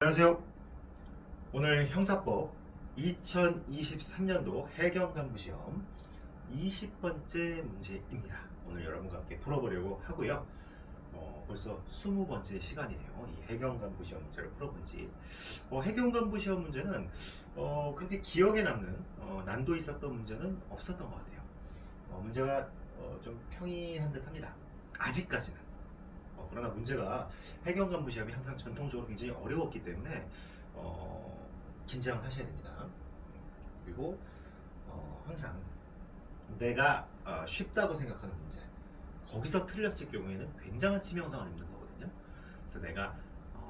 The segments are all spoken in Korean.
안녕하세요. 오늘 형사법 2023년도 해경간부시험 20번째 문제입니다. 오늘 여러분과 함께 풀어보려고 하고요. 벌써 20번째 시간이네요. 이 해경간부시험 문제를 풀어본 지. 해경간부시험 문제는 그렇게 기억에 남는 난도 있었던 문제는 없었던 것 같아요. 문제가 좀 평이한 듯 합니다. 아직까지는. 그러나 문제가 해경간부 시험이 항상 전통적으로 굉장히 어려웠기 때문에 긴장을 하셔야 됩니다. 그리고 항상 내가 쉽다고 생각하는 문제, 거기서 틀렸을 경우에는 굉장한 치명상을 입는 거거든요. 그래서 내가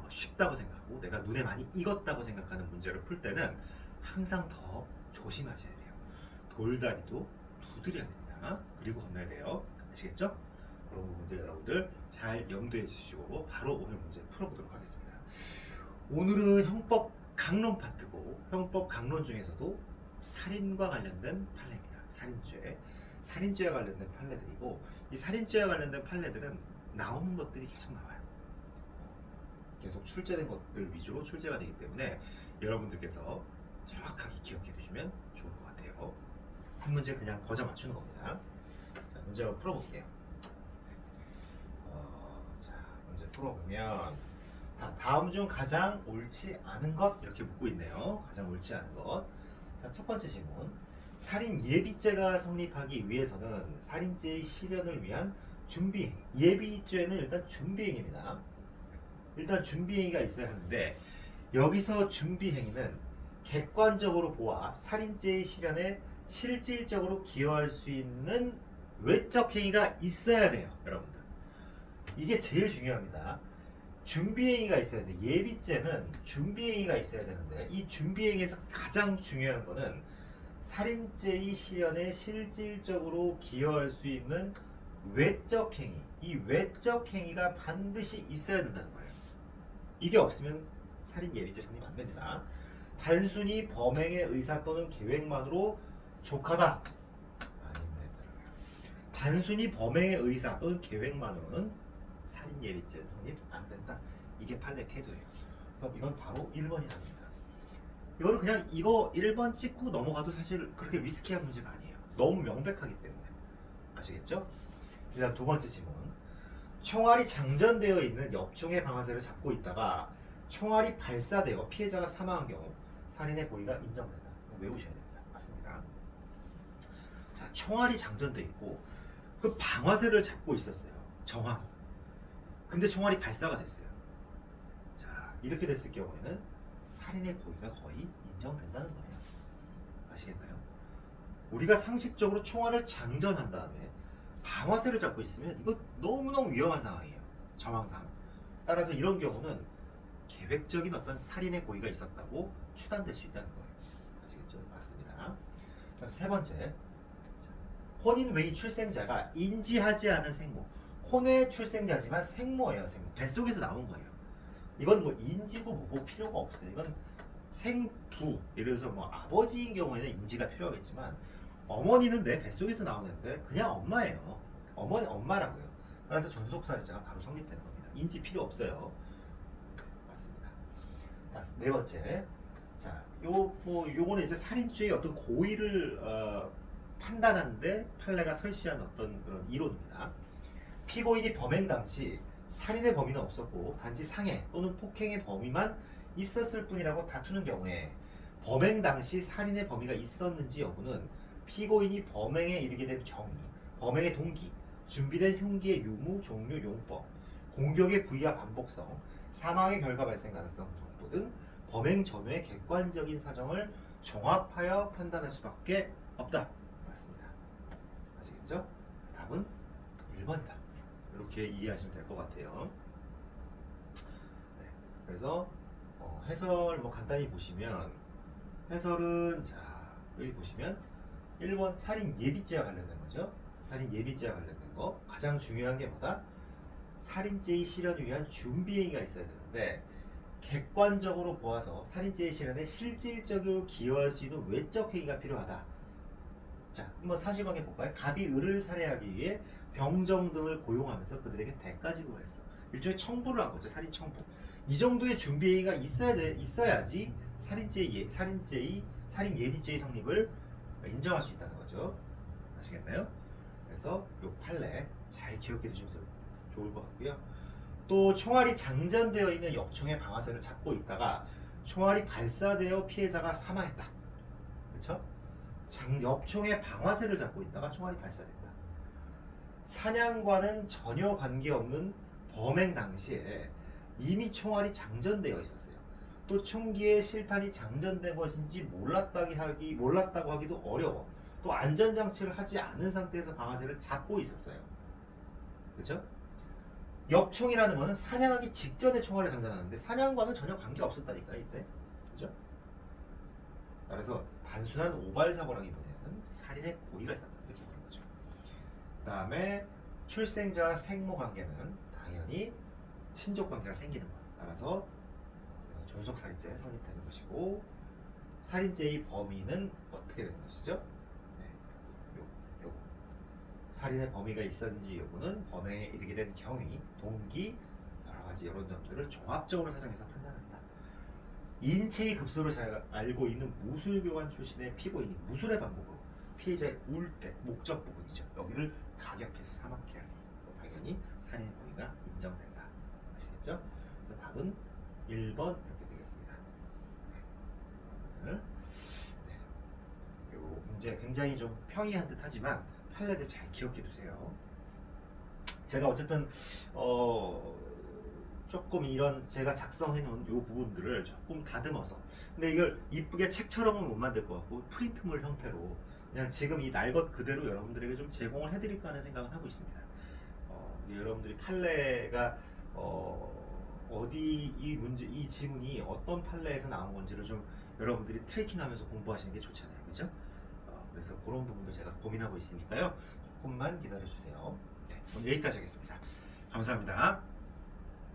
쉽다고 생각하고 내가 눈에 많이 익었다고 생각하는 문제를 풀 때는 항상 더 조심하셔야 돼요. 돌다리도 두드려야 됩니다. 그리고 건너야 돼요. 아시겠죠? 그런 부분들 여러분들 잘 염두해 주시고 바로 오늘 문제 풀어보도록 하겠습니다. 오늘은 형법 강론 파트고, 형법 강론 중에서도 살인과 관련된 판례입니다. 살인죄와 관련된 판례들이고, 이 살인죄와 관련된 판례들은 나오는 것들이 계속 나와요. 계속 출제된 것들 위주로 출제가 되기 때문에 여러분들께서 정확하게 기억해 두시면 좋을 것 같아요. 한 문제 그냥 거저 맞추는 겁니다. 자, 문제 한번 풀어볼게요. 자, 문제 풀어보면 다음 중 가장 옳지 않은 것 이렇게 묻고 있네요. 가장 옳지 않은 것. 자, 첫 번째 질문. 살인 예비죄가 성립하기 위해서는 살인죄의 실현을 위한 준비행위. 예비죄는 일단 준비행위입니다. 일단 준비행위가 있어야 하는데 여기서 준비행위는 객관적으로 보아 살인죄의 실현에 실질적으로 기여할 수 있는 외적 행위가 있어야 돼요, 여러분들. 이게 제일 중요합니다. 준비행위가 있어야 돼. 예비죄는 준비행위가 있어야 되는데 이 준비행위에서 가장 중요한 거는 살인죄의 실현에 실질적으로 기여할 수 있는 외적 행위. 이 외적 행위가 반드시 있어야 된다는 거예요. 이게 없으면 살인 예비죄 성립 안 됩니다. 단순히 범행의 의사 또는 계획만으로 족하다. 아닙니다. 단순히 범행의 의사 또는 계획만으로는 살인 예비죄 성립 안 된다. 이게 판례 태도예요. 그래서 이건 바로 1번이랍니다. 이거는 그냥 이거 1번 찍고 넘어가도 사실 그렇게 리스키한 문제가 아니에요. 너무 명백하기 때문에. 아시겠죠? 그다음 두 번째 질문. 총알이 장전되어 있는 엽총의 방아쇠를 잡고 있다가 총알이 발사되어 피해자가 사망한 경우 살인의 고의가 인정된다. 외우셔야 됩니다. 맞습니다. 자, 총알이 장전되어 있고 그 방아쇠를 잡고 있었어요. 정황이. 근데 총알이 발사가 됐어요. 자, 이렇게 됐을 경우에는 살인의 고의가 거의 인정된다는 거예요. 아시겠나요? 우리가 상식적으로 총알을 장전한 다음에 방아쇠를 잡고 있으면 이거 너무너무 위험한 상황이에요. 정황상. 따라서 이런 경우는 계획적인 어떤 살인의 고의가 있었다고 추단될 수 있다는 거예요. 아시겠죠? 맞습니다. 그럼 세 번째. 혼인 외의 출생자가 인지하지 않은 생모. 혼의 출생자지만 생모예요. 생모. 뱃속에서 나온 거예요. 이건 뭐 인지고 뭐고 필요가 없어요. 이건 생부. 예를 들어서 뭐 아버지인 경우에는 인지가 필요하겠지만 어머니는 내 뱃속에서 나오는데 그냥 엄마예요. 엄마라고요. 그래서 존속살인죄가 바로 성립되는 겁니다. 인지 필요 없어요. 맞습니다. 네 번째. 자, 요거는 이제 살인죄의 어떤 고의를 판단하는데 판례가 설시한 어떤 그런 이론입니다. 피고인이 범행 당시 살인의 범위는 없었고 단지 상해 또는 폭행의 범위만 있었을 뿐이라고 다투는 경우에 범행 당시 살인의 범위가 있었는지 여부는 피고인이 범행에 이르게 된 경위, 범행의 동기, 준비된 흉기의 유무, 종류, 용법, 공격의 부위와 반복성, 사망의 결과 발생 가능성 정도 등 범행 전후의 객관적인 사정을 종합하여 판단할 수밖에 없다. 맞습니다. 아시겠죠? 답은 1번이다. 이렇게 이해하시면 될 것 같아요. 네, 그래서 해설 뭐 간단히 보시면 해설은 자 여기 보시면 1번 살인 예비죄와 관련된 거죠. 살인 예비죄와 관련된 거 가장 중요한 게 뭐다? 살인죄의 실현을 위한 준비행위가 있어야 되는데 객관적으로 보아서 살인죄의 실현에 실질적으로 기여할 수 있는 외적 행위가 필요하다. 자, 한번 사실관계 볼까요? 갑이 을을 살해하기 위해 병정 등을 고용하면서 그들에게 대가 지불했어. 일종의 청부를 한 거죠. 살인 청부. 이 정도의 준비 행위가 있어야지 살인 예비죄의 성립을 인정할 수 있다는 거죠. 아시겠나요? 그래서 요 판례 잘 기억해 두시면 좋을 것 같고요. 또 총알이 장전되어 있는 엽총의 방아쇠를 잡고 있다가 총알이 발사되어 피해자가 사망했다. 그렇죠? 엽총의 방아쇠를 잡고 있다가 총알이 발사됐다. 사냥과는 전혀 관계없는 범행 당시에 이미 총알이 장전되어 있었어요. 또 총기에 실탄이 장전된 것인지 몰랐다고 하기도 어려워. 또 안전장치를 하지 않은 상태에서 방아쇠를 잡고 있었어요. 그렇죠? 엽총이라는 것은 사냥하기 직전에 총알을 장전하는데 사냥과는 전혀 관계 없었다니까 이때. 그렇죠? 그래서 단순한 오발 사고라기보다는 살인의 고의가 있었다 이렇게 보는 거죠. 그다음에 출생자와 생모 관계는 당연히 친족 관계가 생기는 것. 따라서 존속살인죄 성립되는 것이고 살인죄의 범위는 어떻게 되는 것이죠? 네, 요거. 살인의 범위가 있었는지 여부는 범행에 이르게 된 경위, 동기, 여러 가지 이런 점들을 종합적으로 사정해서 판단한다. 인체의 급소를 잘 알고 있는 무술교관 출신의 피고인이 무술의 방법으로 피해자의 울대, 목적 부분이죠. 여기를 가격해서 사망케 하니 당연히 살인의 범위가 인정된다. 아시겠죠? 답은 1번 이렇게 되겠습니다. 네. 이 문제 굉장히 좀 평이한 듯 하지만 판례들 잘 기억해 두세요. 제가 어쨌든 조금 이런 제가 작성해 놓은 이 부분들을 조금 다듬어서, 근데 이걸 이쁘게 책처럼은 못 만들 것 같고 프린트물 형태로 그냥 지금 이 날 것 그대로 여러분들에게 좀 제공을 해드릴까 하는 생각은 하고 있습니다. 여러분들이 판례가 어디 이 지문이 어떤 판례에서 나온 건지를 좀 여러분들이 트래킹하면서 공부하시는 게 좋잖아요, 그죠? 그래서 그런 부분도 제가 고민하고 있으니까요. 조금만 기다려 주세요. 네, 오늘 여기까지 하겠습니다. 감사합니다.